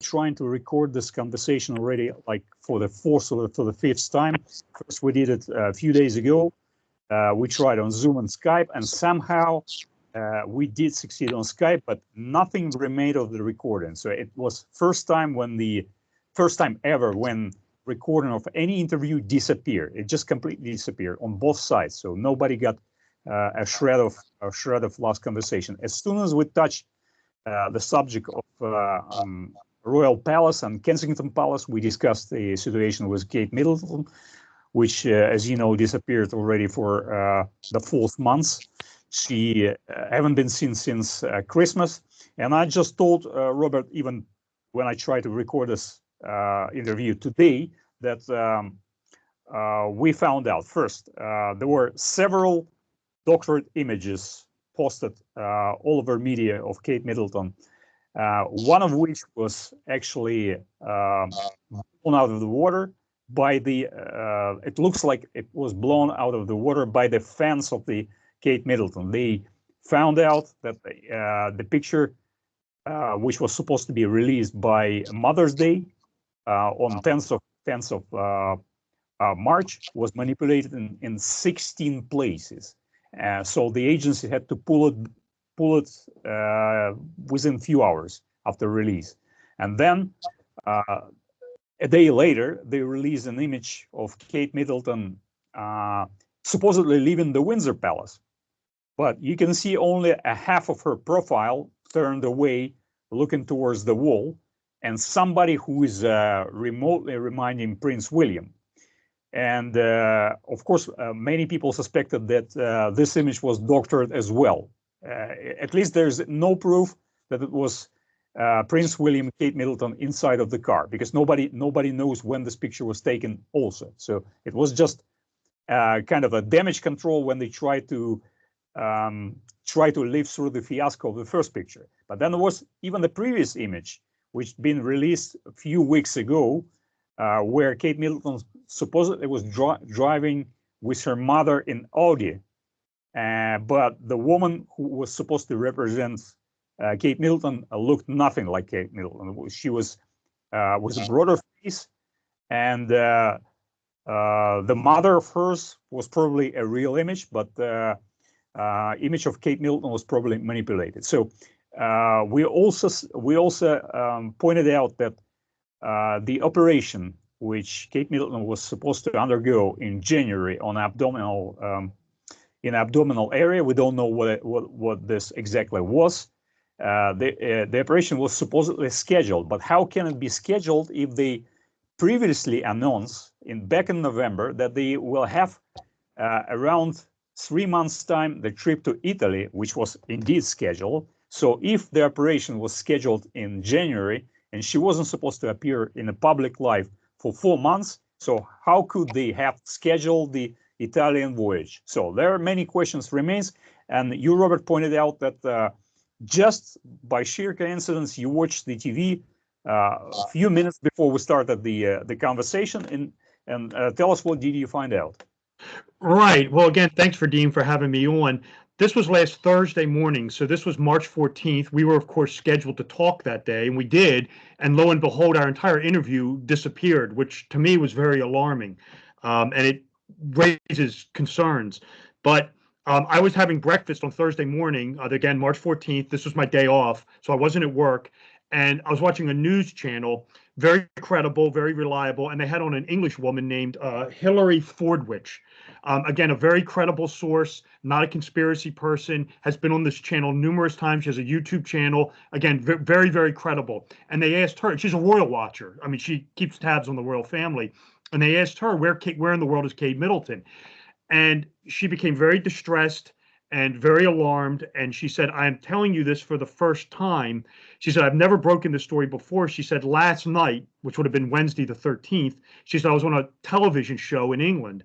trying to record this conversation already, like for the fourth or for the fifth time. First, we did it a few days ago. We tried on Zoom and Skype, and somehow we did succeed on Skype, but nothing remained of the recording. So it was first time ever when recording of any interview disappeared. It just completely disappeared on both sides. So nobody got a shred of lost conversation. As soon as we touched the subject of Royal Palace and Kensington Palace, we discussed the situation with Kate Middleton, which, as you know, disappeared already for the fourth month. She haven't been seen since Christmas. And I just told Robert, even when I tried to record this interview today, that we found out first, there were several doctored images posted all over media of Kate Middleton, one of which was actually blown out of the water by the, it looks like it was blown out of the water by the fans of the Kate Middleton. They found out that the picture, which was supposed to be released by Mother's Day on 10th of March, was manipulated in 16 places. So the agency had to pull it within a few hours after release. And then a day later, they released an image of Kate Middleton supposedly leaving the Windsor Palace. But you can see only a half of her profile turned away, looking towards the wall, and somebody who is remotely reminding Prince William. And of course, many people suspected that this image was doctored as well. At least there's no proof that it was Prince William, Kate Middleton inside of the car, because nobody knows when this picture was taken also. So it was just kind of a damage control when they tried to live through the fiasco of the first picture. But then there was even the previous image, which had been released a few weeks ago, where Kate Middleton supposedly was driving with her mother in Audi. But the woman who was supposed to represent Kate Middleton looked nothing like Kate Middleton. She was a broader face, and the mother of hers was probably a real image, but the image of Kate Middleton was probably manipulated. So we also pointed out that the operation which Kate Middleton was supposed to undergo in January on abdominal area, we don't know what this exactly was. The operation was supposedly scheduled, but how can it be scheduled if they previously announced back in November that they will have around 3 months' time the trip to Italy, which was indeed scheduled. So if the operation was scheduled in January and she wasn't supposed to appear in a public life for 4 months, so how could they have scheduled the Italian voyage? So there are many questions remains, and you, Robert, pointed out that just by sheer coincidence, you watched the TV a few minutes before we started the conversation, and tell us, what did you find out? Right. Well, again, thanks, Vadim, for having me on. This was last Thursday morning, so this was March 14th. We were, of course, scheduled to talk that day, and we did. And lo and behold, our entire interview disappeared, which to me was very alarming, and it raises concerns. But I was having breakfast on Thursday morning, again, March 14th. This was my day off, so I wasn't at work. And I was watching a news channel, very credible, very reliable, and they had on an English woman named Hillary Fordwich. Again, a very credible source, not a conspiracy person, has been on this channel numerous times. She has a YouTube channel. Again, very, very credible. And they asked her, she's a royal watcher. I mean, she keeps tabs on the royal family. And they asked her, where in the world is Kate Middleton? And she became very distressed and very alarmed. And she said, I am telling you this for the first time. She said, I've never broken this story before. She said, last night, which would have been Wednesday the 13th, she said, I was on a television show in England.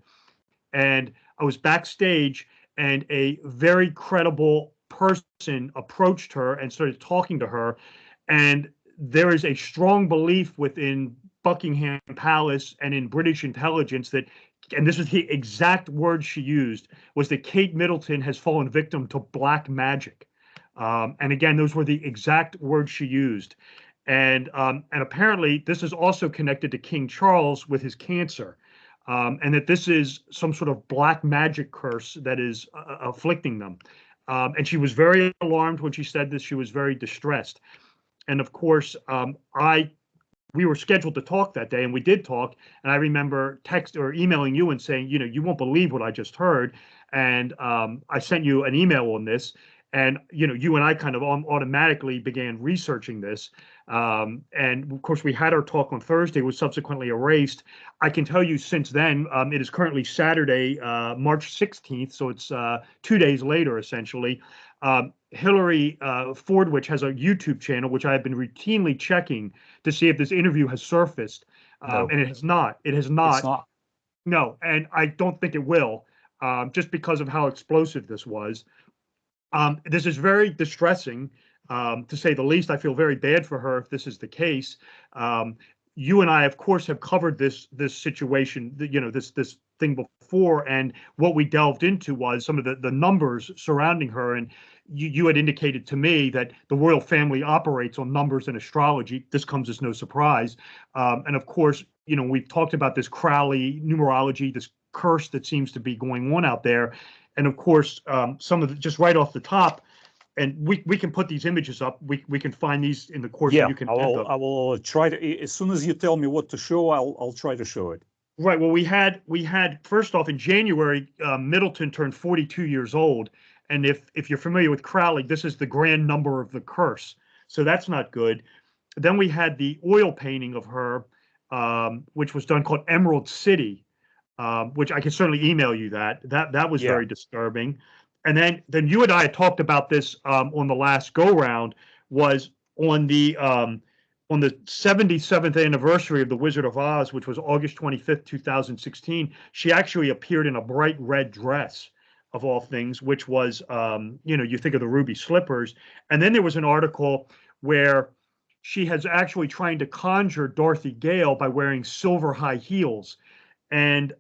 And I was backstage, and a very credible person approached her and started talking to her. And there is a strong belief within Buckingham Palace and in British intelligence that, and this is the exact word she used, was that Kate Middleton has fallen victim to black magic. And again, those were the exact words she used. And apparently this is also connected to King Charles with his cancer, and that this is some sort of black magic curse that is afflicting them. And she was very alarmed when she said this. She was very distressed. And of course, we were scheduled to talk that day, and we did talk. And I remember text or emailing you and saying, you won't believe what I just heard. And I sent you an email on this. And you and I kind of automatically began researching this. And of course, we had our talk on Thursday, was subsequently erased. I can tell you since then, it is currently Saturday, March 16th. So it's 2 days later, essentially. Hillary Fordwich has a YouTube channel, which I have been routinely checking to see if this interview has surfaced. No. And it has not. It has not. It's not. No, and I don't think it will, just because of how explosive this was. This is very distressing, to say the least. I feel very bad for her if this is the case. You and I, of course, have covered this situation, this thing before, and what we delved into was some of the numbers surrounding her. And you had indicated to me that the royal family operates on numbers and astrology. This comes as no surprise. And of course, we've talked about this Crowley numerology, this curse that seems to be going on out there. And of course, some of the, just right off the top, and we can put these images up. We can find these in the course. Yeah, you can. I will try to. As soon as you tell me what to show, I'll try to show it. Right. Well, we had first off in January, Middleton turned 42 years old, and if you're familiar with Crowley, this is the grand number of the curse. So that's not good. Then we had the oil painting of her, which was done, called Emerald City, which I can certainly email you. That was very disturbing. And then you and I had talked about this on the last go round, was on the 77th anniversary of The Wizard of Oz, which was August 25th, 2016. She actually appeared in a bright red dress, of all things, which was, you think of the ruby slippers. And then there was an article where she has actually trying to conjure Dorothy Gale by wearing silver high heels. And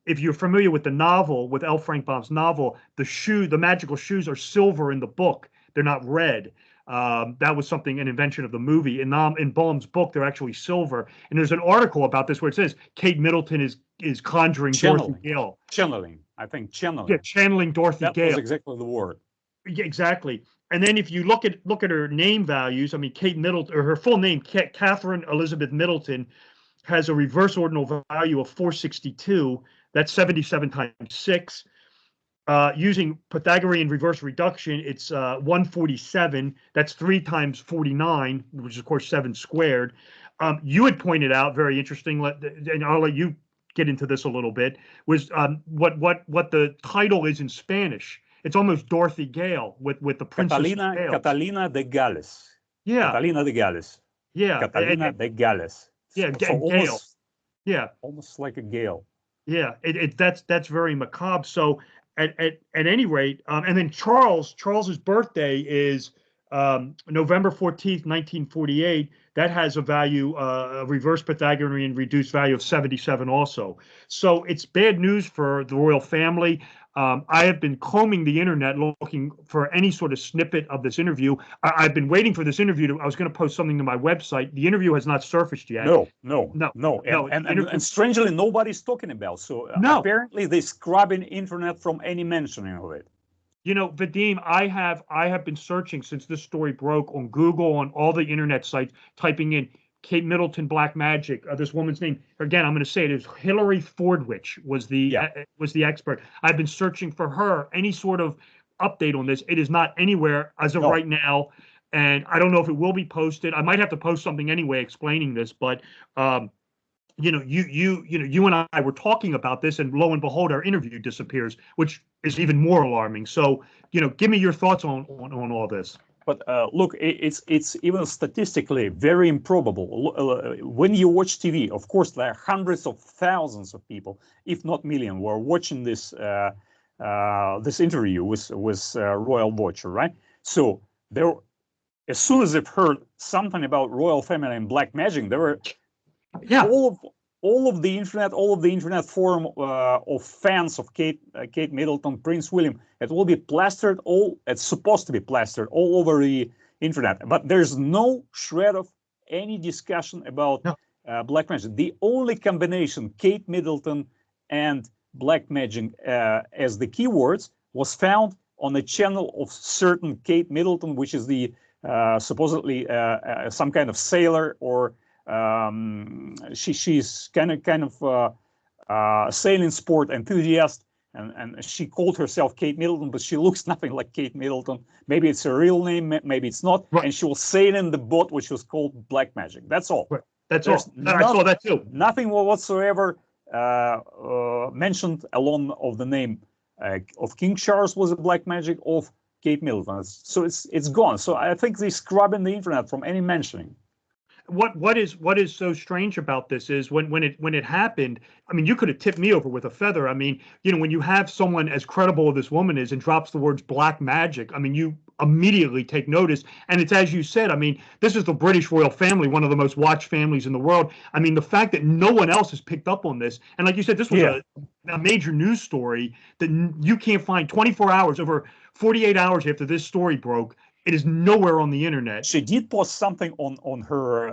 if you're familiar with the novel, with L. Frank Baum's novel, the magical shoes are silver in the book. They're not red. That was an invention of the movie. In Baum's book, they're actually silver. And there's an article about this where it says Kate Middleton is conjuring Dorothy Gale. Channeling, I think channeling. Yeah, channeling Dorothy Gale. That was exactly the word. Yeah, exactly. And then if you look at her name values, I mean, Kate Middleton, or her full name, Catherine Elizabeth Middleton, has a reverse ordinal value of 462. That's 77 times 6. Using Pythagorean reverse reduction, it's 147. That's 3 times 49, which is, of course, 7 squared. You had pointed out, very interesting, and I'll let you get into this a little bit, was what the title is in Spanish. It's almost Dorothy Gale with the Princess Catalina de Gales. Yeah. Catalina de Gales. Yeah. Catalina de Gales. Yeah, so Gale. Yeah, almost like a gale. Yeah, that's very macabre. So at any rate, and then Charles's birthday is November 14th, 1948. That has a value, a reverse Pythagorean reduced value of 77 also. So it's bad news for the royal family. I have been combing the internet looking for any sort of snippet of this interview. I've been waiting for this interview. I was going to post something to my website. The interview has not surfaced yet. No. And strangely, nobody's talking about. So apparently they're scrubbing internet from any mentioning of it. Vadim, I have been searching since this story broke on Google, on all the internet sites, typing in Kate Middleton black magic. This woman's name, again, I'm going to say it is Hillary Fordwich, was the expert. I've been searching for her, any sort of update on this. It is not anywhere as of right now, and I don't know if it will be posted. I might have to post something anyway explaining this, but you and I were talking about this, and lo and behold, our interview disappears, which is even more alarming. So, give me your thoughts on all this. But look, it's even statistically very improbable. When you watch TV, of course, there are hundreds of thousands of people, if not millions, who are watching this this interview with Royal Watcher, right? So as soon as they've heard something about royal family and black magic, there were all of the internet forum of fans of Kate Middleton, Prince William. It will be plastered it's supposed to be plastered all over the internet, but there's no shred of any discussion about No. black magic. The only combination, Kate Middleton and black magic as the keywords, was found on a channel of certain Kate Middleton, which is the supposedly some kind of sailor, or she's kind of sailing sport enthusiast, and she called herself Kate Middleton, but she looks nothing like Kate Middleton. Maybe it's her real name, maybe it's not. Right. And she was sailing the boat which was called Black Magic. That's all. Right. That's There's all. I saw that too. Nothing whatsoever mentioned along of the name of King Charles was a black magic, of Kate Middleton. So it's gone. So I think they're scrubbing the internet from any mentioning. What is so strange about this is when it happened, I mean, you could have tipped me over with a feather. I mean, you know, when you have someone as credible as this woman is and drops the words black magic, I mean, you immediately take notice. And it's as you said, I mean, this is the British royal family, one of the most watched families in the world. I mean, the fact that no one else has picked up on this, and like you said, this was a major news story that you can't find 24 hours, over 48 hours after this story broke. It is nowhere on the internet. She did post something on her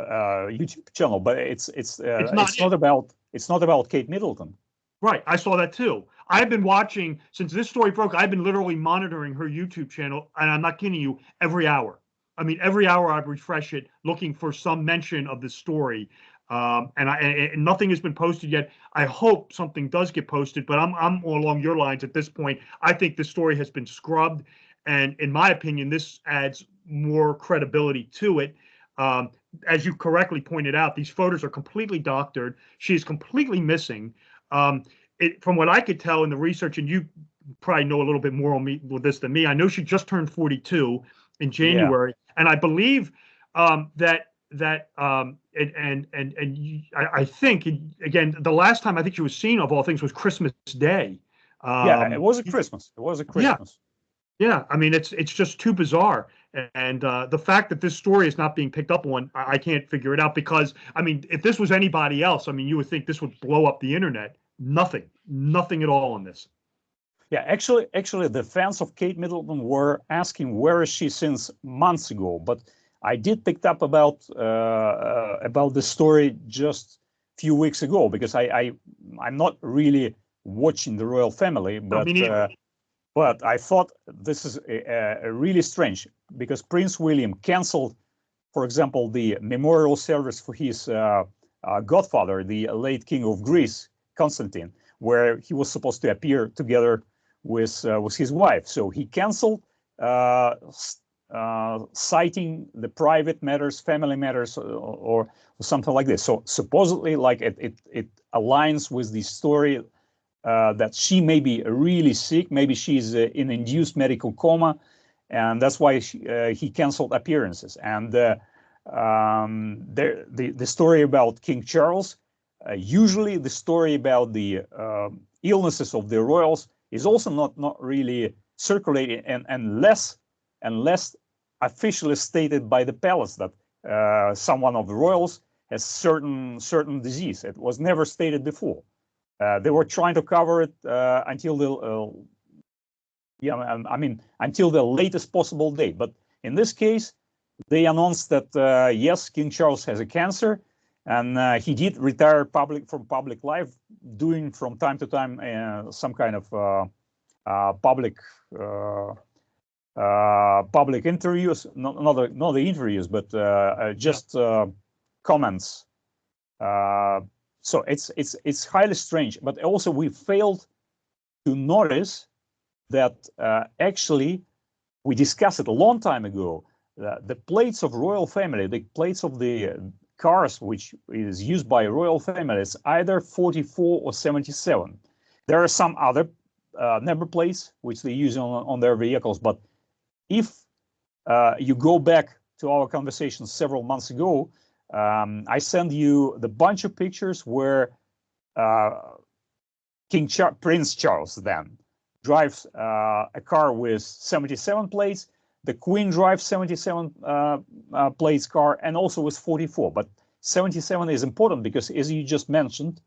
YouTube channel, but it's not about Kate Middleton. Right, I saw that too. I've been watching since this story broke. I've been literally monitoring her YouTube channel, and I'm not kidding you, every hour. I mean, every hour I'd refresh it, looking for some mention of the story. And nothing has been posted yet. I hope something does get posted, but I'm along your lines at this point. I think the story has been scrubbed. And in my opinion, this adds more credibility to it. As you correctly pointed out, these photos are completely doctored. She is completely missing. From what I could tell in the research, and you probably know a little bit more on me with this than me, I know she just turned 42 in January, and I believe I think, again, the last time I think she was seen, of all things, was Christmas Day. It was a Christmas. It was a Christmas. Yeah, I mean, it's just too bizarre. And the fact that this story is not being picked up on, I can't figure it out, because, I mean, if this was anybody else, I mean, you would think this would blow up the internet. Nothing at all on this. Yeah, actually, the fans of Kate Middleton were asking where is she since months ago. But I did pick up about the story just a few weeks ago, because I'm not really watching the royal family, but. But I thought this is really strange, because Prince William canceled, for example, the memorial service for his godfather, the late King of Greece, Constantine, where he was supposed to appear together with his wife. So he canceled, citing the private matters, family matters, or something like this. So supposedly, like it aligns with the story. That she may be really sick, maybe she's in induced medical coma, and that's why he canceled appearances. And the story about King Charles, usually the story about the illnesses of the royals is also not really circulating, and less officially stated by the palace that someone of the royals has certain disease. It was never stated before. They were trying to cover it until until the latest possible date. But in this case, they announced that yes, King Charles has a cancer, and he did retire from public life, doing from time to time some kind of public interviews, not the interviews, but just comments. So it's highly strange, but also we failed to notice that actually we discussed it a long time ago. The plates of royal family, the plates of the cars which is used by royal families, either 44 or 77. There are some other number plates which they use on their vehicles, but if you go back to our conversations several months ago, I send you the bunch of pictures where Prince Charles then drives a car with 77 plates. The Queen drives 77 plates car, and also with 44. But 77 is important because, as you just mentioned,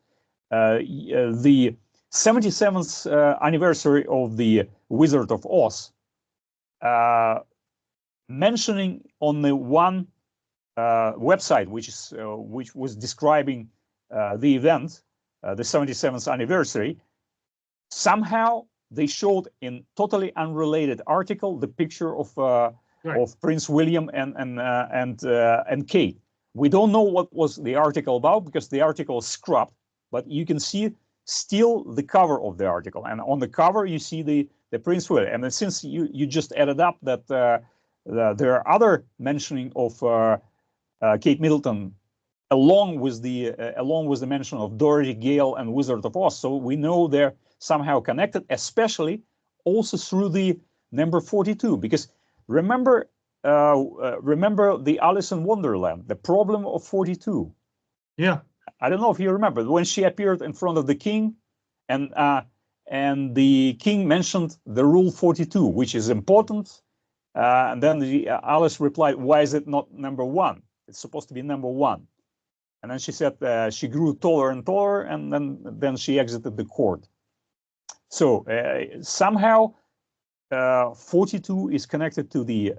the 77th anniversary of the Wizard of Oz, mentioning on the one website, which was describing the event, the 77th anniversary. Somehow they showed in totally unrelated article the picture of Prince William and Kate. We don't know what was the article about because the article is scrubbed, but you can see still the cover of the article, and on the cover you see the Prince William. And then since you just added up that there are other mentioning of Kate Middleton along with the mention of Dorothy Gale and Wizard of Oz, so we know they're somehow connected, especially also through the number 42, because remember the Alice in Wonderland, the problem of 42. Yeah. I don't know if you remember when she appeared in front of the king, and the king mentioned the rule 42, which is important. And then Alice replied, "Why is it not number 1? It's supposed to be number 1." And then she said she grew taller and taller, and then she exited the court. So somehow 42 is connected to the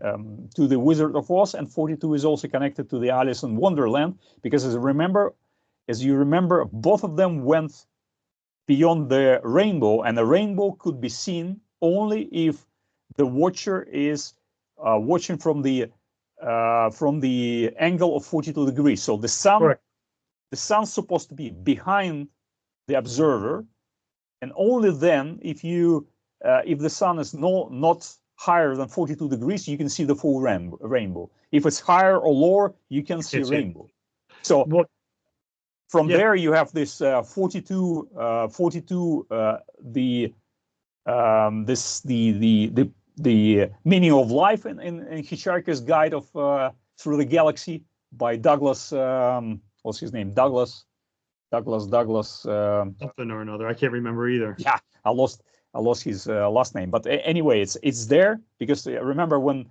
Wizard of Oz, and 42 is also connected to the Alice in Wonderland, because as you remember, both of them went beyond the rainbow, and the rainbow could be seen only if the watcher is watching from the angle of 42 degrees. So the sun, correct. The sun's supposed to be behind the observer, and only then, if the sun is not higher than 42 degrees, you can see the full rainbow. If it's higher or lower, you can see rainbow. So from there you have this 42, the meaning of life in Hitchhiker's Guide of Through the Galaxy by Douglas. What's his name? Douglas. Something or another. I can't remember either. Yeah, I lost his last name. But anyway, it's there because remember when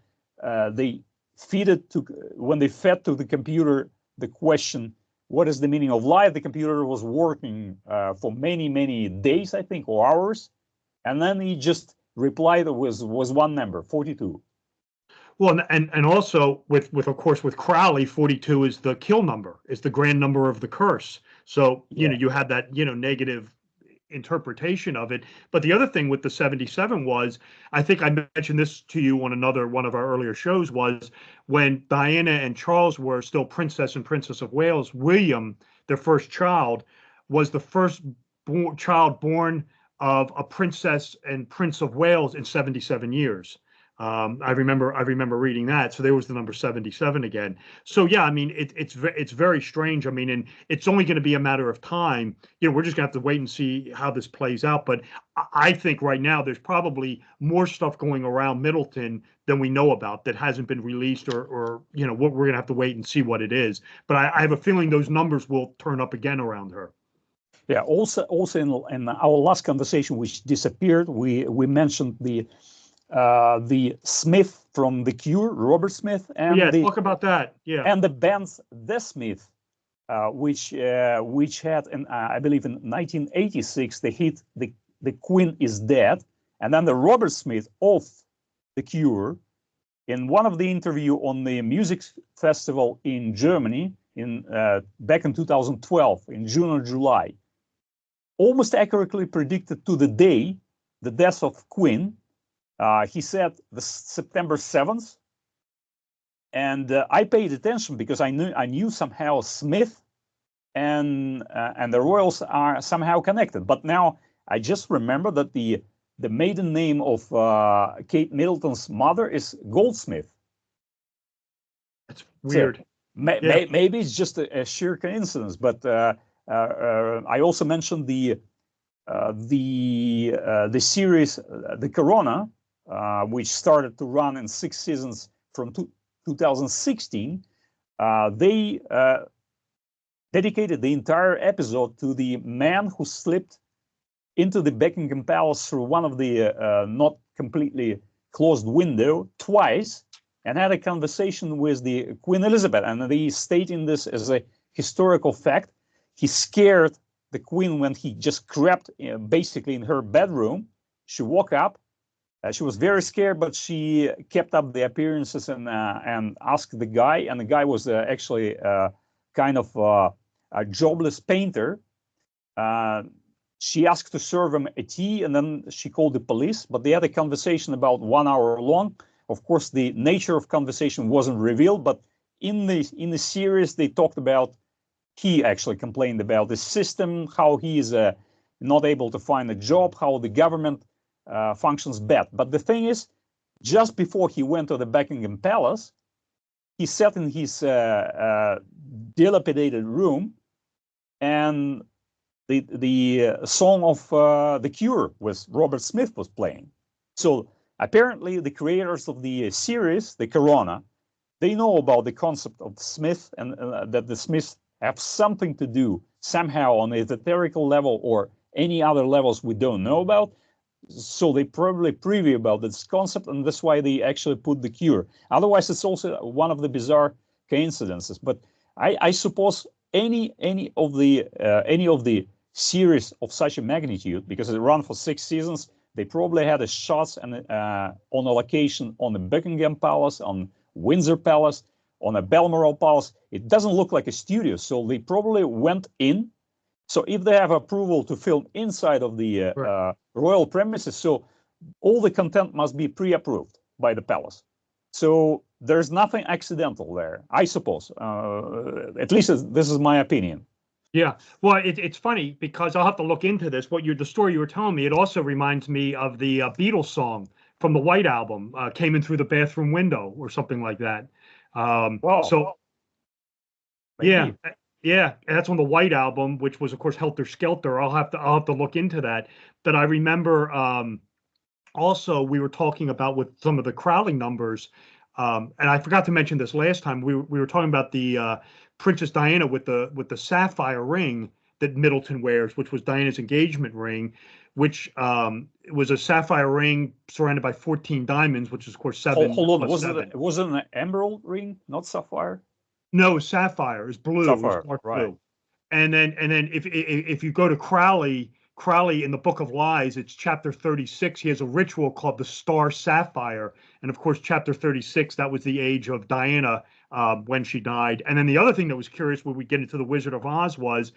they fed to the computer the question, what is the meaning of life? The computer was working for many days, I think, or hours, and then he just replied was one number, 42. Well, and also with of course with Crowley, 42 is the kill number, is the grand number of the curse. So you know you had that negative interpretation of it. But the other thing with the 77 was, I think I mentioned this to you on one of our earlier shows, was when Diana and Charles were still Princess and Princess of Wales, William, their first child, was the first child born of a princess and Prince of Wales in 77 years. I remember reading that. So there was the number 77 again. So yeah, I mean, it's very strange. I mean, and it's only going to be a matter of time. We're just gonna have to wait and see how this plays out. But I think right now there's probably more stuff going around Middleton than we know about that hasn't been released, or what we're gonna have to wait and see what it is. But I have a feeling those numbers will turn up again around her. Yeah. Also in our last conversation, which disappeared, we mentioned the Smith from The Cure, Robert Smith, and talk about that. Yeah, and the band The Smith, which had, I believe in 1986, the hit "The Queen Is Dead," and then the Robert Smith of The Cure, in one of the interview on the music festival in Germany back in 2012, in June or July, almost accurately predicted to the day the death of Queen. He said the September 7th, and I paid attention because I knew somehow Smith and the Royals are somehow connected. But now I just remember that the maiden name of Kate Middleton's mother is Goldsmith. That's weird. So maybe it's just a sheer coincidence. But I also mentioned the series, The Corona. Which started to run in 6 seasons from 2016, they dedicated the entire episode to the man who slipped into the Buckingham Palace through one of the not completely closed window twice, and had a conversation with the Queen Elizabeth. And they stating this as a historical fact. He scared the Queen when he just crept basically in her bedroom. She woke up. She was very scared, but she kept up the appearances and asked the guy. And the guy was actually kind of a jobless painter. She asked to serve him a tea, and then she called the police. But they had a conversation about 1 hour long. Of course, the nature of conversation wasn't revealed, but in the series, they talked about, he actually complained about the system, how he is not able to find a job, how the government functions bad. But the thing is, just before he went to the Buckingham Palace, he sat in his dilapidated room, and the song of The Cure with Robert Smith was playing. So apparently the creators of the series, the Corona, they know about the concept of Smith, and that the Smiths have something to do somehow on a esoterical level or any other levels we don't know about. So they probably privy about this concept, and that's why they actually put The Cure. Otherwise, it's also one of the bizarre coincidences. But I suppose any of the series of such a magnitude, because it ran for 6 seasons, they probably had a shots and on a location on the Buckingham Palace, on Windsor Palace, on a Balmoral Palace. It doesn't look like a studio, so they probably went in. So if they have approval to film inside of the royal premises, so all the content must be pre-approved by the palace. So there's nothing accidental there, I suppose. At least this is my opinion. Yeah, well, it's funny because I'll have to look into this. The story you were telling me, it also reminds me of the Beatles song from the White Album, Came In Through the Bathroom Window or something like that. Wow. So, Maybe. yeah, that's on the White Album, which was, of course, Helter Skelter. I'll have to look into that. But I remember also we were talking about with some of the Crowley numbers, and I forgot to mention this last time. We were talking about the Princess Diana with the sapphire ring that Middleton wears, which was Diana's engagement ring, which was a sapphire ring surrounded by 14 diamonds, which is, of course, 7. Hold on, was it an emerald ring, not sapphire? No, sapphire is blue. Sapphire, It was dark right. blue. And then if you go to Crowley in the Book of Lies, it's chapter 36. He has a ritual called the Star Sapphire, and of course, chapter 36, that was the age of Diana when she died. And then the other thing that was curious when we get into the Wizard of Oz was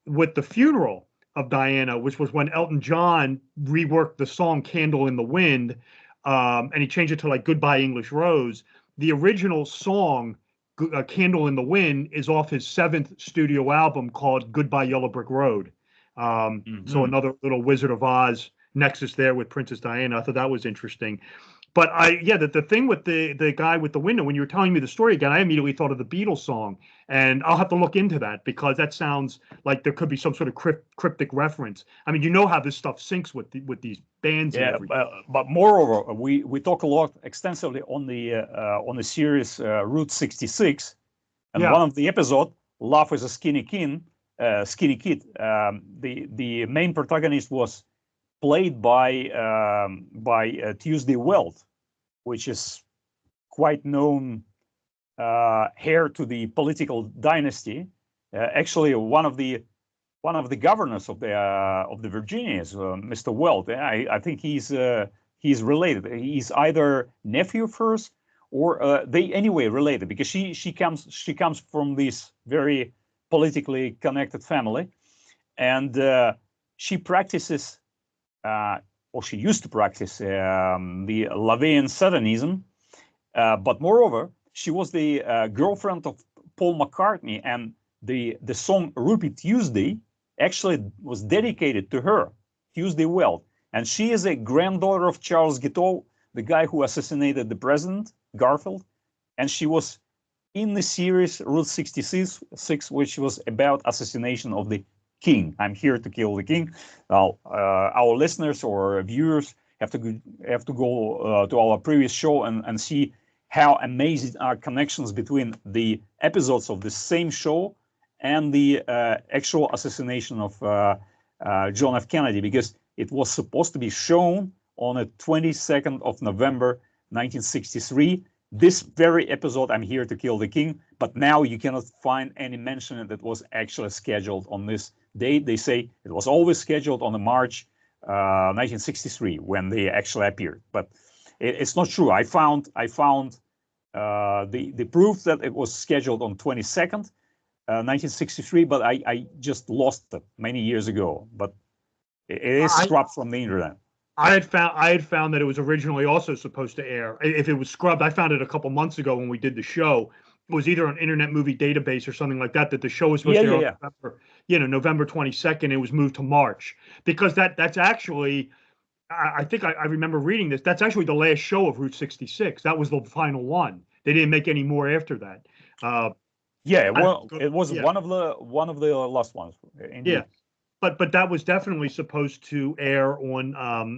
with the funeral of Diana, which was when Elton John reworked the song "Candle in the Wind," and he changed it to like "Goodbye English Rose." The original song, Candle in the Wind, is off his 7th studio album called Goodbye Yellow Brick Road. So another little Wizard of Oz nexus there with Princess Diana. I thought that was interesting. But the thing with the guy with the window, when you were telling me the story again, I immediately thought of the Beatles song, and I'll have to look into that because that sounds like there could be some sort of cryptic reference. I mean, you know how this stuff syncs with these bands. Yeah, and everything. but moreover, we talk a lot extensively on the series Route 66, and one of the episode, Love is a Skinny Kid. The main protagonist was played by Tuesday Weld, which is quite known heir to the political dynasty. Actually, one of the governors of the Virginias, Mr. Weld. I think he's related. He's either nephew of hers, or they anyway related, because she comes from this very politically connected family, and she practices, or she used to practice the Laveyan Satanism, but moreover, she was the girlfriend of Paul McCartney, and the song Ruby Tuesday actually was dedicated to her, Tuesday Weld. And she is a granddaughter of Charles Guiteau, the guy who assassinated the president, Garfield. And she was in the series Route 66, which was about assassination of the king. I'm here to kill the king. Now, our listeners or viewers have to go to our previous show and see how amazing are connections between the episodes of the same show and the actual assassination of John F. Kennedy, because it was supposed to be shown on the 22nd of November, 1963. This very episode, I'm Here to Kill the King, but now you cannot find any mention that it was actually scheduled on this date. They say it was always scheduled on the March 1963 when they actually appeared. But it's not true. I found the proof that it was scheduled on 22nd, 1963, but I just lost it many years ago. But it is scrubbed from the internet. I had found that it was originally also supposed to air. If it was scrubbed, I found it a couple months ago when we did the show. It was either on Internet Movie Database or something like that the show was supposed to air November 22nd. It was moved to March because that's actually, I think I remember reading this. That's actually the last show of Route 66. That was the final one. They didn't make any more after that. It was one of the last ones. Indeed. Yeah. But that was definitely supposed to air on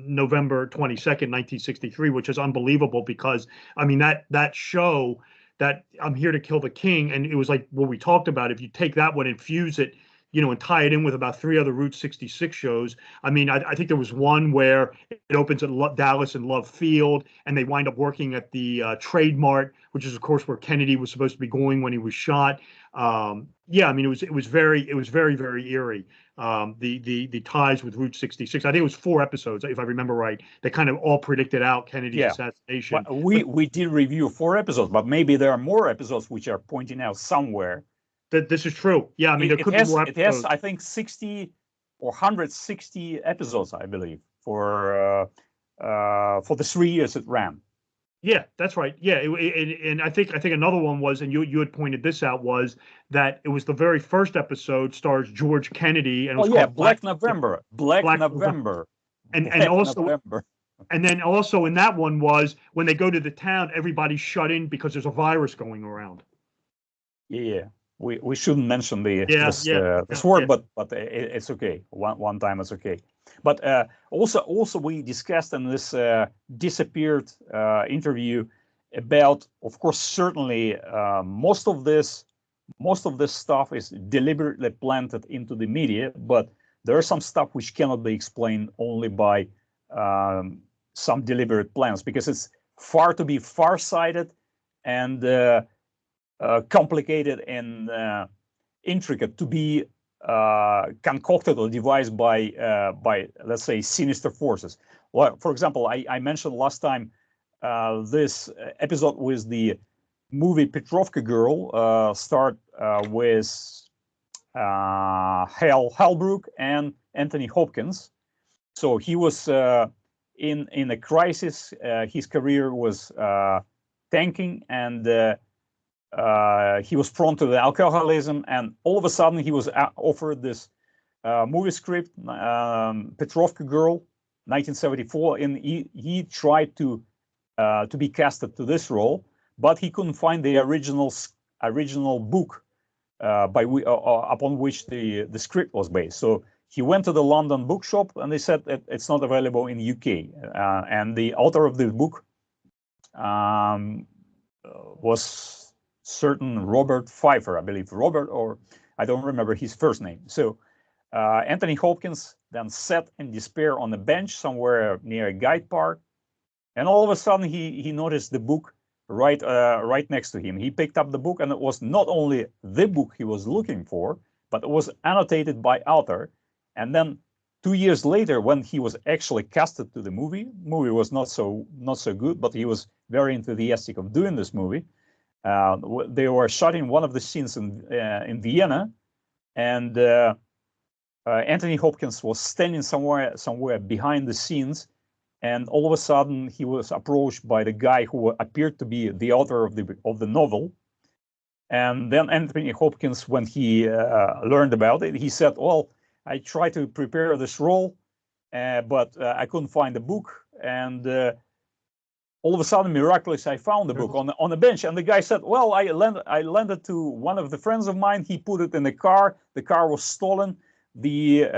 November 22nd, 1963, which is unbelievable because, I mean, that show, that I'm Here to Kill the King, and it was like what we talked about. If you take that one, infuse it, and tie it in with about 3 other Route 66 shows. I mean, I think there was one where it opens at Dallas and Love Field, and they wind up working at the Trade Mart, which is, of course, where Kennedy was supposed to be going when he was shot. I mean, it was very, very eerie. The ties with Route 66. I think it was 4 episodes, if I remember right. They kind of all predicted out Kennedy's assassination. Well, we did review 4 episodes, but maybe there are more episodes which are pointing out somewhere that this is true. Yeah, I mean, there could be more episodes. It has, I think, 60 or 160 episodes, I believe, for the 3 years it ran. Yeah, that's right. Yeah, and I think another one was, and you had pointed this out, was that it was the very first episode stars George Kennedy, and it was called Black November. Black November. And then also in that one was when they go to the town, everybody's shut in because there's a virus going around. Yeah. We shouldn't mention this word, but it's okay. One time it's okay. But also we discussed in this disappeared interview about, of course, certainly most of this stuff is deliberately planted into the media, but there is some stuff which cannot be explained only by some deliberate plans, because it's far to be far-sighted and complicated and intricate to be concocted or devised by let's say sinister forces. Well, for example, I mentioned last time this episode with the movie Petrovka Girl, starred with Hal Holbrook and Anthony Hopkins. So he was in a crisis. His career was tanking, and he was prone to the alcoholism, and all of a sudden he was offered this movie script, Petrovka Girl, 1974, and he tried to be casted to this role, but he couldn't find the original book upon which the script was based. So he went to the London bookshop, and they said that it's not available in the UK. And the author of the book was certain Robert Pfeiffer, I believe. Robert, or I don't remember his first name. So Anthony Hopkins then sat in despair on a bench somewhere near a Guide Park, and all of a sudden he noticed the book right next to him. He picked up the book, and it was not only the book he was looking for, but it was annotated by author. And then 2 years later, when he was actually casted to the movie was not so good, but he was very enthusiastic of doing this movie. They were shooting one of the scenes in Vienna, and Anthony Hopkins was standing somewhere behind the scenes, and all of a sudden he was approached by the guy who appeared to be the author of the novel. And then Anthony Hopkins, when he learned about it, he said, "Well, I tried to prepare this role, but I couldn't find the book, and all of a sudden, miraculously, I found the book on the bench." And the guy said, "Well, I lent it to one of the friends of mine. He put it in the car. The car was stolen. The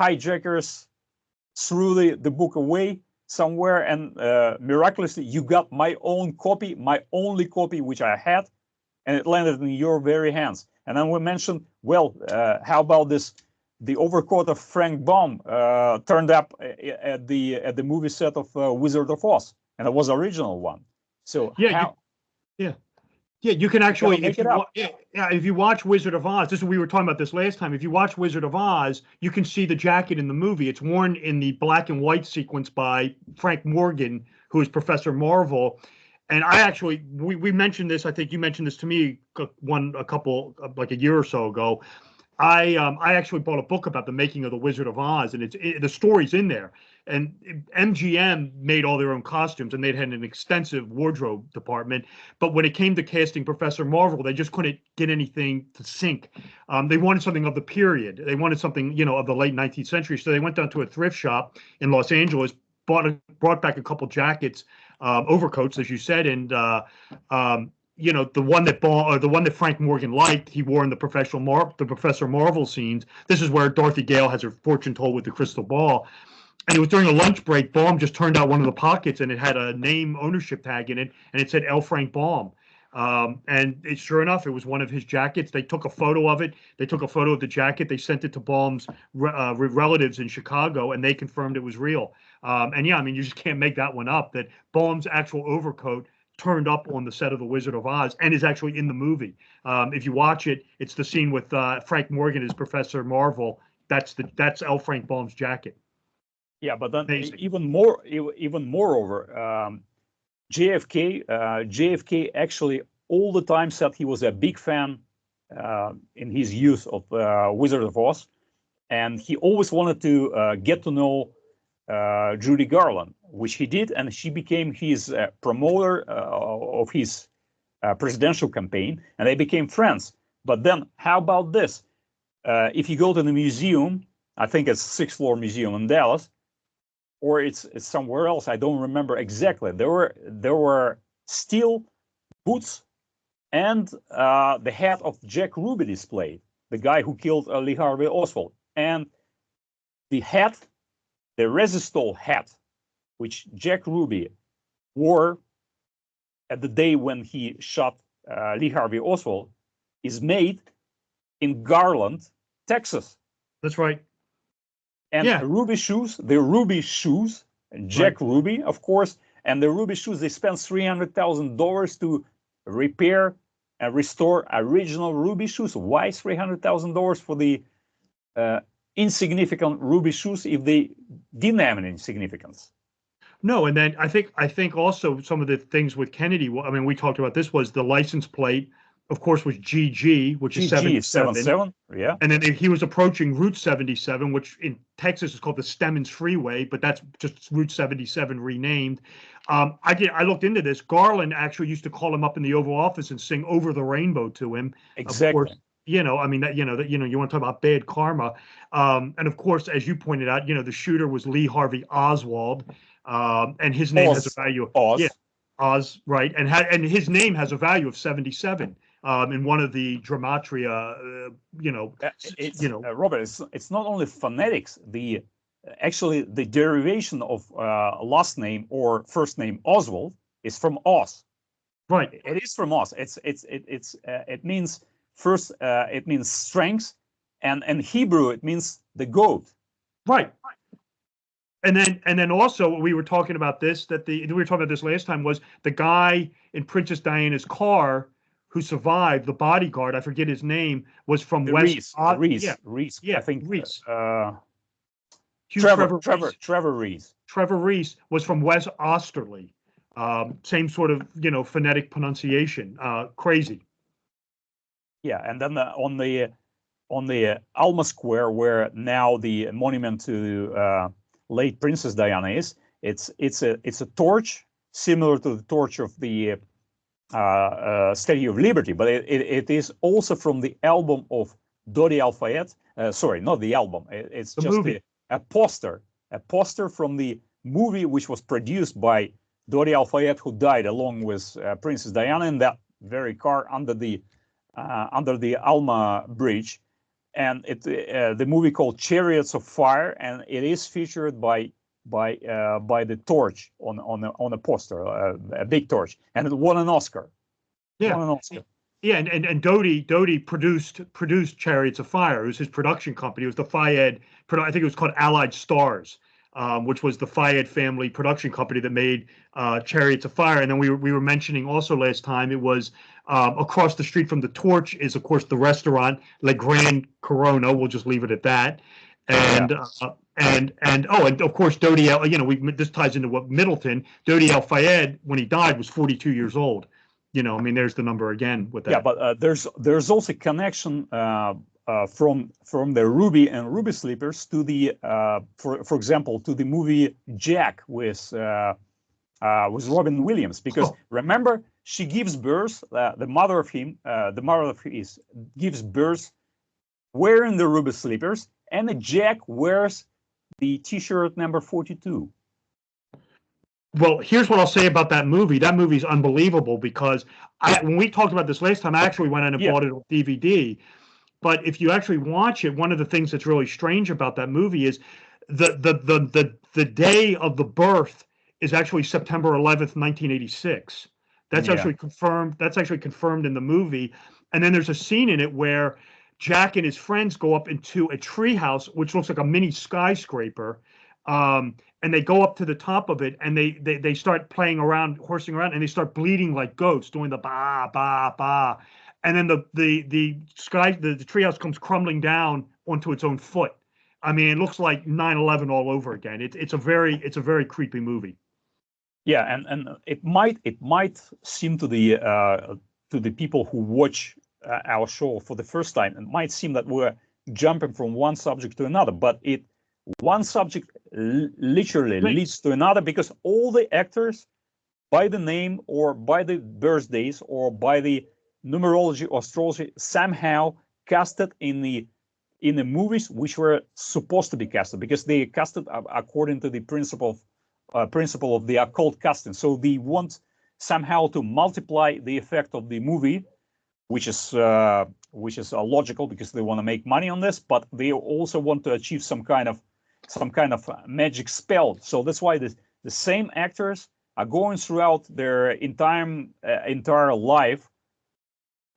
hijackers threw the book away somewhere, and miraculously, you got my own copy, my only copy which I had, and it landed in your very hands." And then we mentioned, well, how about this? The overcoat of Frank Baum turned up at the movie set of Wizard of Oz, and it was the original one. So Yeah, you can actually, make it up. if you watch Wizard of Oz, this is we were talking about this last time. If you watch Wizard of Oz, you can see the jacket in the movie. It's worn in the black and white sequence by Frank Morgan, who is Professor Marvel. And I actually, we mentioned this. I think you mentioned this to me a couple like a year or so ago. I actually bought a book about the making of the Wizard of Oz, and the story's in there. And MGM made all their own costumes, and they'd had an extensive wardrobe department. But when it came to casting Professor Marvel, they just couldn't get anything to sync. They wanted something of the period. They wanted something, of the late 19th century. So they went down to a thrift shop in Los Angeles, brought back a couple jackets, overcoats, as you said, and the one that Frank Morgan liked, he wore in the Professor Marvel scenes. This is where Dorothy Gale has her fortune told with the crystal ball. And it was during a lunch break. Baum just turned out one of the pockets, and it had a name ownership tag in it, and it said L. Frank Baum. And sure enough, it was one of his jackets. They took a photo of it. They took a photo of the jacket. They sent it to Baum's relatives in Chicago, and they confirmed it was real. And yeah, I mean, you just can't make that one up, that Baum's actual overcoat turned up on the set of The Wizard of Oz and is actually in the movie. If you watch it, it's the scene with Frank Morgan as Professor Marvel. That's L. Frank Baum's jacket. Yeah, but then even moreover, JFK actually all the time said he was a big fan in his youth of Wizard of Oz, and he always wanted to get to know Judy Garland, which he did, and she became his promoter of his presidential campaign, and they became friends. But then, how about this? If you go to the museum, I think it's sixth floor museum in Dallas, or it's somewhere else, I don't remember exactly. There were steel boots and the head of Jack Ruby displayed, the guy who killed Lee Harvey Oswald, and the hat, the Resistol hat, which Jack Ruby wore at the day when he shot Lee Harvey Oswald, is made in Garland, Texas. That's right. And the Ruby shoes, Jack Ruby, of course, and the Ruby shoes, they spent $300,000 to repair and restore original Ruby shoes. Why $300,000 for the insignificant Ruby shoes if they didn't have any significance? No, and then I think also some of the things with Kennedy, I mean, we talked about this, was the license plate, of course, was GG, which is 77. Yeah. And then he was approaching Route 77, which in Texas is called the Stemmons Freeway, but that's just Route 77 renamed. I looked into this. Garland actually used to call him up in the Oval Office and sing "Over the Rainbow" to him. Exactly. Of course, you want to talk about bad karma. And of course, as you pointed out, the shooter was Lee Harvey Oswald, and his name has a value. Oz. Yeah, Oz, right? And his name has a value of 77. In one of the Gematria, Robert, it's not only phonetics. Actually the derivation of last name or first name Oswald is from Oz. Right. It is from Oz. It means first. It means strength, and in Hebrew it means the goat. Right. And then also we were talking about this. We were talking about this last time. Was the guy in Princess Diana's car who survived, the bodyguard, I forget his name, was from Reese. Yeah, I think Reese. Trevor Reese. Trevor Reese was from West Osterley. Same sort of phonetic pronunciation. Crazy. Yeah, and then on the Alma Square, where now the monument to late Princess Diana is, it's a torch similar to the torch of the Statue of Liberty, but it is also from the album of Dodi Al-Fayed. Sorry, not the album. It's the just movie. A poster from the movie, which was produced by Dodi Al-Fayed, who died along with Princess Diana in that very car under the Alma Bridge, and the movie called Chariots of Fire, and it is featured by the torch on a poster, a big torch, and it won an Oscar. Yeah, won an Oscar. Yeah, and Dodi produced Chariots of Fire. It was his production company. It was the Fayed. I think it was called Allied Stars. which was the Fayed family production company that made Chariots of Fire. And then we were mentioning also last time, it was across the street from the Torch is, of course, the restaurant Le Grand Corona. We'll just leave it at that. And and of course Dodi El, this ties into what Middleton, Dodi El Fayed, when he died, was 42 years old. I mean, there's the number again with that. Yeah, but there's also connection from the Ruby and Ruby Slippers to the for example, to the movie Jack with Robin Williams, because remember, she gives birth, the mother of his gives birth wearing the Ruby Slippers, and Jack wears the T-shirt number 42. Well, here's what I'll say about that movie. That movie's unbelievable because when we talked about this last time, I actually went in and bought it on DVD. But if you actually watch it, one of the things that's really strange about that movie is the day of the birth is actually September 11th, 1986. That's actually confirmed. That's actually confirmed in the movie. And then there's a scene in it where Jack and his friends go up into a treehouse, which looks like a mini skyscraper. And they go up to the top of it, and they start playing around, horsing around, and they start bleating like goats, doing the ba ba ba, and then the treehouse comes crumbling down onto its own foot. I mean, it looks like 9/11 all over again. It's a very creepy movie. Yeah, and it might seem to the people who watch our show for the first time, it might seem that we're jumping from one subject to another, but one subject literally leads to another, because all the actors, by the name or by the birthdays or by the numerology or astrology, somehow casted in the movies which were supposed to be casted, because they casted according to the principle of the occult casting. So they want somehow to multiply the effect of the movie, which is logical because they want to make money on this, but they also want to achieve some kind of magic spell. So that's why the same actors are going throughout their entire life,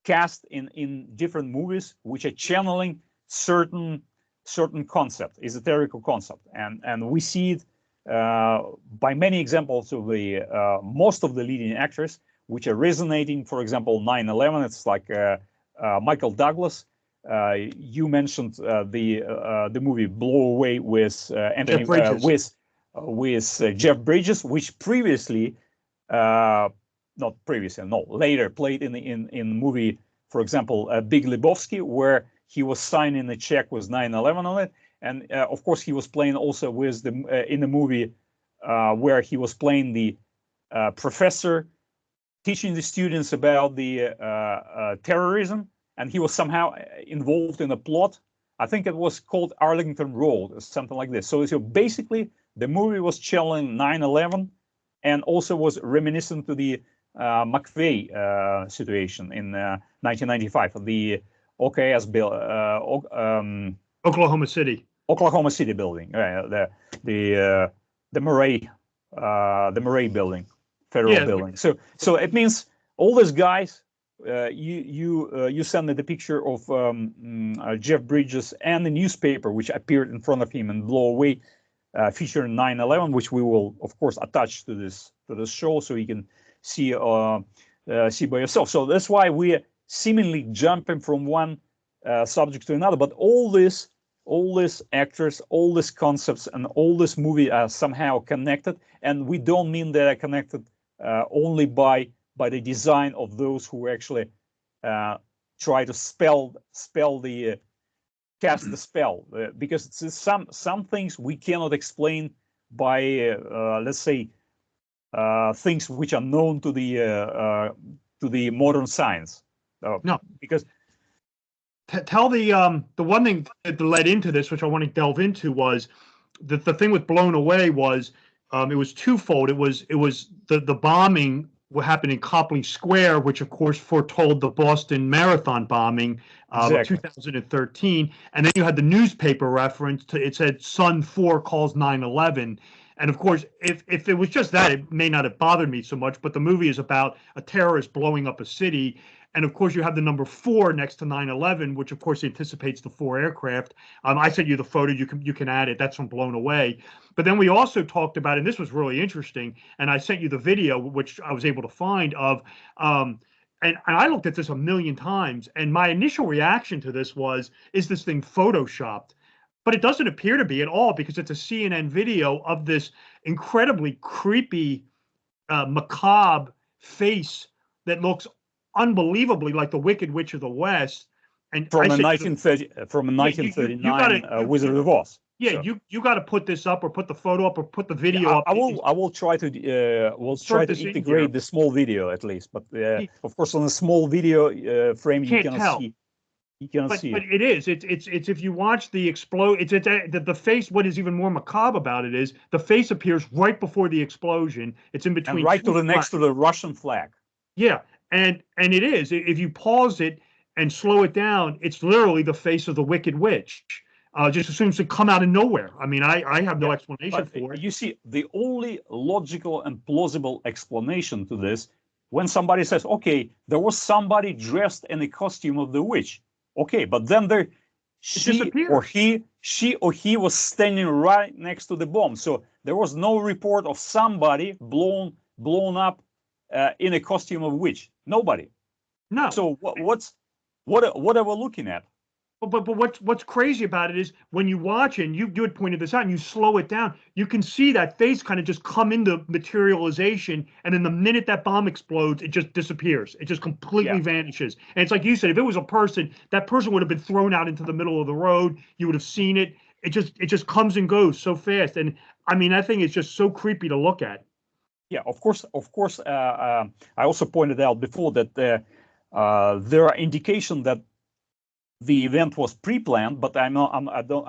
cast in different movies, which are channeling certain concept, esoterical concept, and we see it by many examples of the most of the leading actors, which are resonating. For example, 9/11. It's like Michael Douglas. You mentioned the movie Blow Away with Anthony with Jeff Bridges, which later played in the movie, for example, Big Lebowski, where he was signing the check with 9/11 on it, and of course he was playing also with in the movie where he was playing the professor teaching the students about the terrorism. And he was somehow involved in a plot. I think it was called Arlington Road or something like this. So basically, the movie was channeling 9/11 and also was reminiscent to the McVeigh situation in 1995, the OKS bill, Oklahoma City building, the Murray building, federal building. So it means all these guys. You sent me the picture of Jeff Bridges and the newspaper which appeared in front of him in Blow Away, featuring 9/11, which we will of course attach to this show so you can see by yourself. So that's why we're seemingly jumping from one subject to another. But all these actors, all these concepts, and all this movie are somehow connected, and we don't mean they are connected only by the design of those who actually try to cast the spell, because some things we cannot explain by let's say things which are known to the modern science. No, because tell the one thing that led into this, which I want to delve into, was the thing with Blown Away was it was twofold. It was the bombing. What happened in Copley Square, which of course foretold the Boston Marathon bombing of 2013. And then you had the newspaper reference to, it said Sun 4 calls 9/11. And of course, if it was just that, it may not have bothered me so much, but the movie is about a terrorist blowing up a city. And of course, you have the number 4 next to 9/11, which of course anticipates the 4 aircraft. I sent you the photo. You can add it. That's from Blown Away. But then we also talked about, and this was really interesting, and I sent you the video, which I was able to find of, and I looked at this a million times, and my initial reaction to this was, is this thing photoshopped? But it doesn't appear to be at all, because it's a CNN video of this incredibly creepy, macabre face that looks unbelievably like the Wicked Witch of the West. And from a 1939 Wizard of Oz. Yeah, so you got to put this up, or put the photo up, or put the video up. I will try to integrate the small video at least, but of course on a small video frame you cannot see. You cannot see but it is. It's if you watch the the face. What is even more macabre about it is the face appears right before the explosion. It's in between, and right to the next to the Russian flag. Yeah, and it is. If you pause it and slow it down, it's literally the face of the Wicked Witch. Just seems to come out of nowhere. I mean, I have no explanation for it. You see, the only logical and plausible explanation to this, when somebody says, okay, there was somebody dressed in the costume of the witch. Okay, but then she or he was standing right next to the bomb. So there was no report of somebody blown up in a costume of witch. Nobody. No. So what are we looking at? But what's crazy about it is when you watch it, and you had pointed this out, and you slow it down, you can see that face kind of just come into materialization, and then the minute that bomb explodes, it just disappears. It just completely vanishes. And it's like you said, if it was a person, that person would have been thrown out into the middle of the road. You would have seen it. It just comes and goes so fast. And I mean, that thing is just so creepy to look at. Yeah, of course. I also pointed out before that there are indications that the event was pre-planned, but I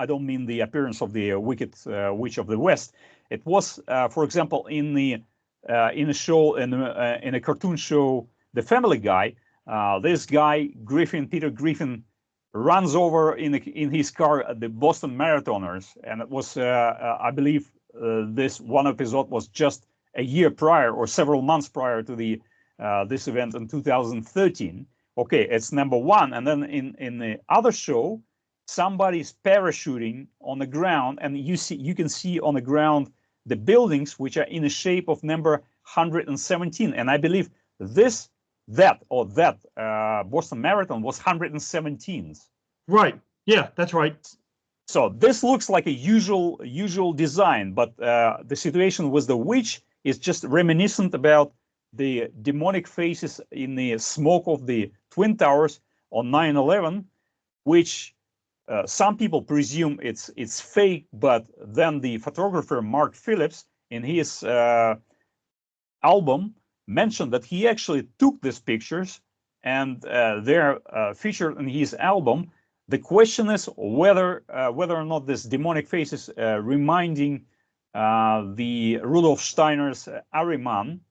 don't mean the appearance of the Wicked Witch of the West. It was, for example, in a show in a cartoon show, The Family Guy. This guy Peter Griffin, runs over in his car the Boston Marathoners, and it was I believe this one episode was just a year prior or several months prior to this event in 2013. Okay, it's number one, and then in the other show, somebody's parachuting on the ground, and you can see on the ground the buildings which are in the shape of number 117, and I believe that Boston Marathon was 117th. Right. Yeah, that's right. So this looks like a usual design, but the situation with the witch is just reminiscent about the demonic faces in the smoke of the Twin Towers on 9/11, which some people presume it's fake, but then the photographer Mark Phillips in his album mentioned that he actually took these pictures, and they're featured in his album. The question is whether or not this demonic faces reminding the Rudolf Steiner's Ahriman,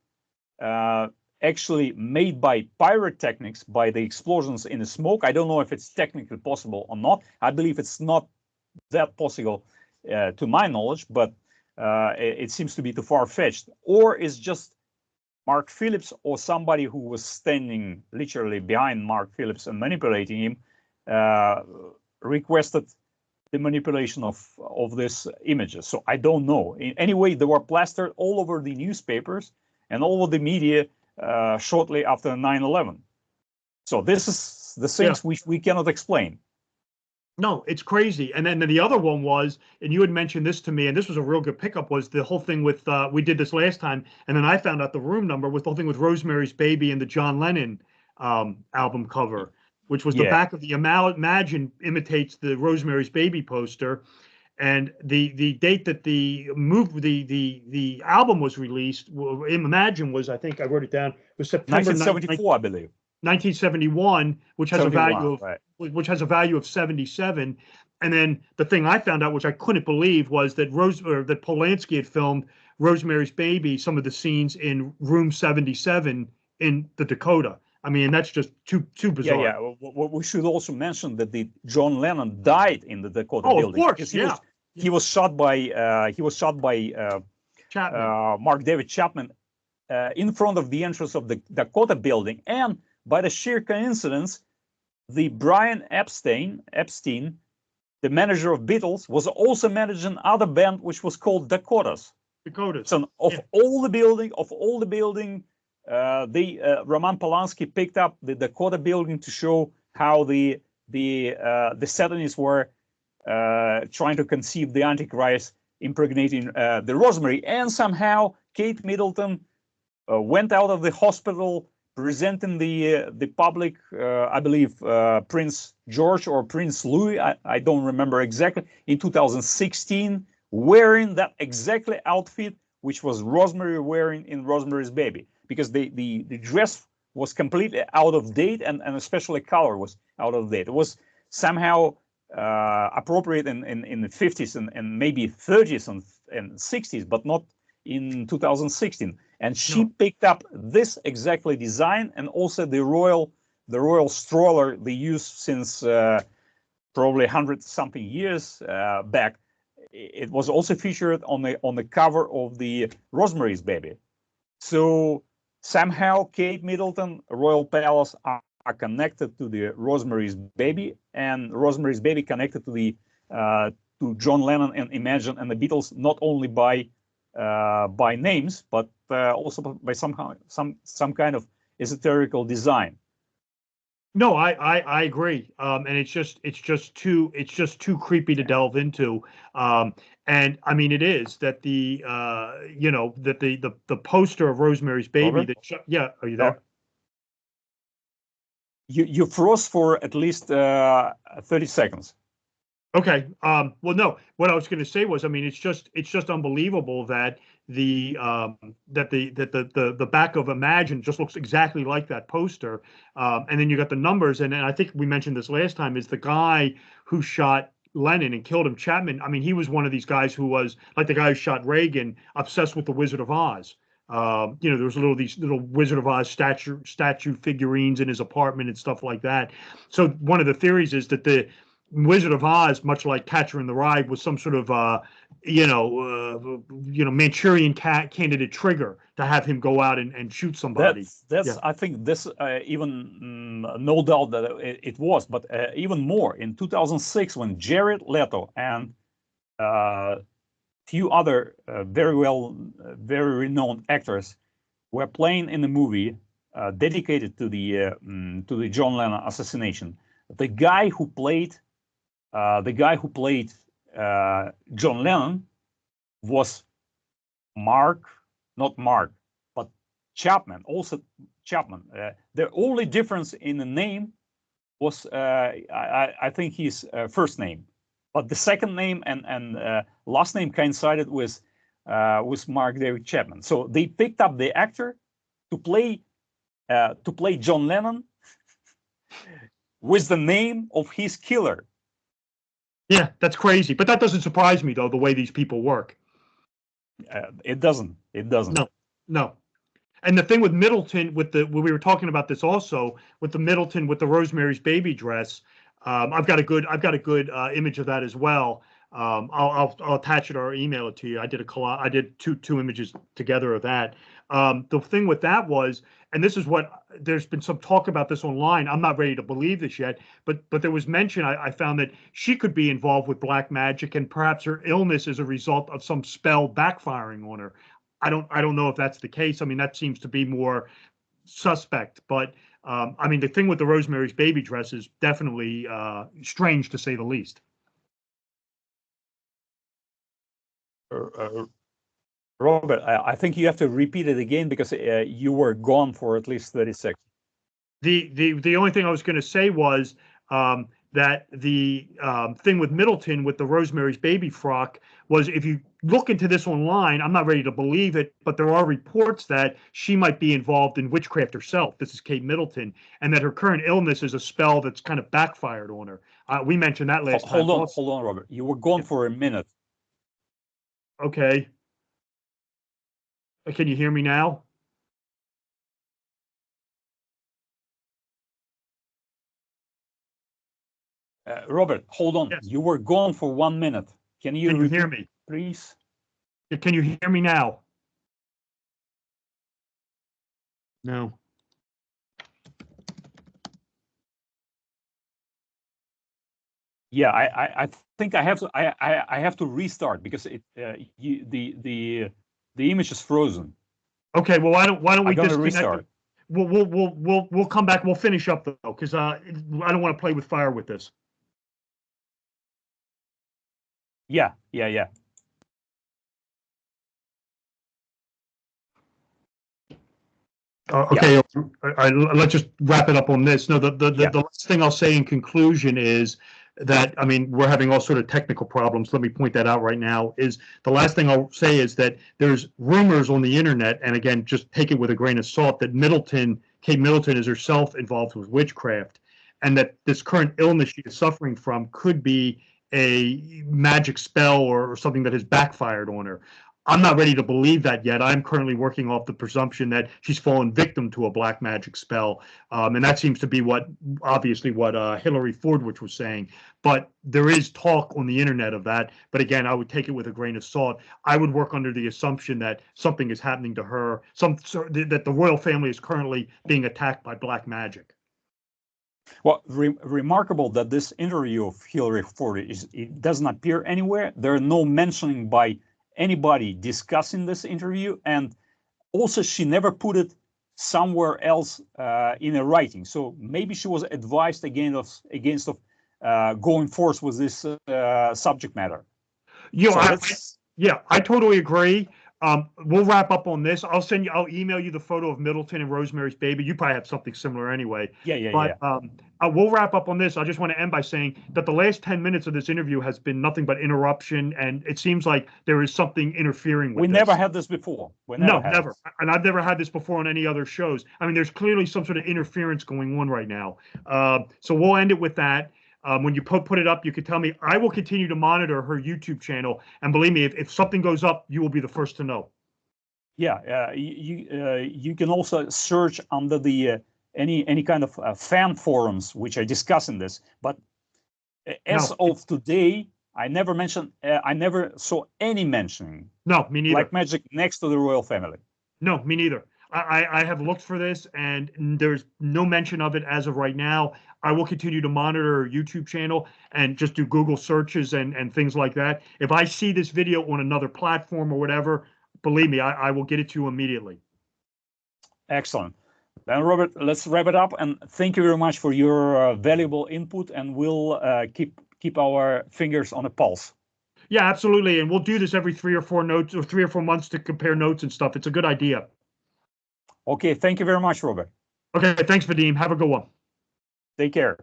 actually made by pyrotechnics, by the explosions in the smoke. I don't know if it's technically possible or not. I believe it's not that possible to my knowledge, but it seems to be too far-fetched. Or it's just Mark Phillips or somebody who was standing literally behind Mark Phillips and manipulating him requested the manipulation of these images. So I don't know. Anyway, they were plastered all over the newspapers and all over the media shortly after 9/11. So this is the things which we cannot explain. No, it's crazy. And then the other one was, and you had mentioned this to me, and this was a real good pickup, was the whole thing with, we did this last time, and then I found out the room number was the whole thing with Rosemary's Baby and the John Lennon album cover, which was the back of the Imagine imitates the Rosemary's Baby poster. And the date that the album was released, Imagine was, I think I wrote it down, was September 1974, I believe. 1971, which has a value of which has a value of 77. And then the thing I found out, which I couldn't believe, was that that Polanski had filmed Rosemary's Baby, some of the scenes in room 77 in the Dakota. I mean, that's just too bizarre. Yeah. We should also mention that the John Lennon died in the Dakota building. Of course, he was shot by Mark David Chapman in front of the entrance of the Dakota building. And by the sheer coincidence, the Brian Epstein, the manager of Beatles, was also managing another band which was called Dakotas. So all the building, Roman Polanski picked up the Dakota building to show how the Satanists were trying to conceive the Antichrist, impregnating the rosemary, and somehow Kate Middleton went out of the hospital presenting the public, I believe Prince George or Prince Louis, I don't remember exactly, in 2016, wearing that exactly outfit which was Rosemary wearing in Rosemary's Baby, because the dress was completely out of date, and especially color was out of date. It was somehow appropriate in the 50s and maybe 30s and 60s, but not in 2016. And she picked up this exactly design, and also the royal stroller they use since probably 100-something years back. It was also featured on the cover of the Rosemary's Baby. So somehow Kate Middleton, Royal Palace are connected to the Rosemary's Baby, and Rosemary's Baby connected to the to John Lennon and Imagine and the Beatles, not only by names, but also by some kind of esoterical design. No, I agree, and it's just too creepy to delve into, and I mean it is that the the poster of Rosemary's Baby. Are you there? You froze for at least 30 seconds. Okay. Well, no. What I was going to say was, I mean, it's just unbelievable that the back of Imagine just looks exactly like that poster, and then you got the numbers, and I think we mentioned this last time, is the guy who shot Lennon and killed him, Chapman. I mean, he was one of these guys who was like the guy who shot Reagan, obsessed with the Wizard of Oz. There was these little Wizard of Oz statue figurines in his apartment and stuff like that. So one of the theories is that the Wizard of Oz, much like Catcher in the Rye, was some sort of Manchurian candidate trigger to have him go out and shoot somebody. I think this even no doubt that it was, but even more in 2006 when Jared Leto and few other very renowned actors were playing in a movie dedicated to the John Lennon assassination. The guy who played John Lennon was not Mark, but Chapman. Also Chapman. The only difference in the name was, I think, his first name, but the second name and last name coincided with Mark David Chapman. So they picked up the actor to play John Lennon with the name of his killer. Yeah, that's crazy. But that doesn't surprise me, though, the way these people work. It doesn't. No. And the thing with Middleton, when we were talking about this also, with the Middleton with the Rosemary's Baby dress, I've got a good image of that as well. I'll attach it or email it to you. I did two images together of that. The thing with that was, and this is what there's been some talk about this online. I'm not ready to believe this yet, but there was mention. I found that she could be involved with black magic, and perhaps her illness is a result of some spell backfiring on her. I don't know if that's the case. I mean, that seems to be more suspect, but I mean, the thing with the Rosemary's Baby dress is definitely strange, to say the least. Robert, I think you have to repeat it again because you were gone for at least 30 seconds. The only thing I was going to say was that the thing with Middleton with the Rosemary's Baby frock was, if you look into this online, I'm not ready to believe it, but there are reports that she might be involved in witchcraft herself. This is Kate Middleton, and that her current illness is a spell that's kind of backfired on her. We mentioned that last time. Hold on, Robert. You were gone for a minute. Okay. Can you hear me now? Robert, hold on. Yes. You were gone for 1 minute. Can you hear me, please? Can you hear me now? No. Yeah, I think I have to I have to restart because the image is frozen. Okay, well, why don't we I'm gonna disconnect? restart. We'll come back. We'll finish up though, because I don't want to play with fire with this. Yeah. Okay, let's just wrap it up on this. No, the Yeah. last thing I'll say in conclusion is that, I mean, we're having all sort of technical problems. Let me point that out right now. Is the last thing I'll say is that there's rumors on the internet, and again, just take it with a grain of salt, that Kate Middleton is herself involved with witchcraft, and that this current illness she is suffering from could be a magic spell or something that has backfired on her. I'm not ready to believe that yet. I'm currently working off the presumption that she's fallen victim to a black magic spell. And that seems to be obviously what Hillary Fordwich was saying. But there is talk on the internet of that. But again, I would take it with a grain of salt. I would work under the assumption that something is happening to her, that the royal family is currently being attacked by black magic. Well, remarkable that this interview of Hillary Fordwich it doesn't appear anywhere. There are no mentioning by anybody discussing this interview, and also she never put it somewhere else in a writing. So maybe she was advised against going forth with this subject matter. I totally agree. We'll wrap up on this. I'll email you the photo of Middleton and Rosemary's Baby. You probably have something similar anyway. Yeah. We'll wrap up on this. I just want to end by saying that the last 10 minutes of this interview has been nothing but interruption, and it seems like there is something interfering with We this. never had this before. Never. And I've never had this before on any other shows. I mean, there's clearly some sort of interference going on right now. So we'll end it with that. When you put it up, you could tell me. I will continue to monitor her YouTube channel, and believe me, if something goes up, you will be the first to know. Yeah, you can also search under the any kind of fan forums which I discuss in this. But as of today, I never saw any mentioning. No, me neither. Black magic next to the royal family. No, me neither. I have looked for this, and there's no mention of it as of right now. I will continue to monitor her YouTube channel and just do Google searches and things like that. If I see this video on another platform or whatever, believe me, I will get it to you immediately. Excellent. Then, Robert, let's wrap it up. And thank you very much for your valuable input. And we'll keep our fingers on the pulse. Yeah, absolutely. And we'll do this every 3 or 4 months to compare notes and stuff. It's a good idea. Okay, thank you very much, Robert. Okay, thanks, Vadim. Have a good one. Take care.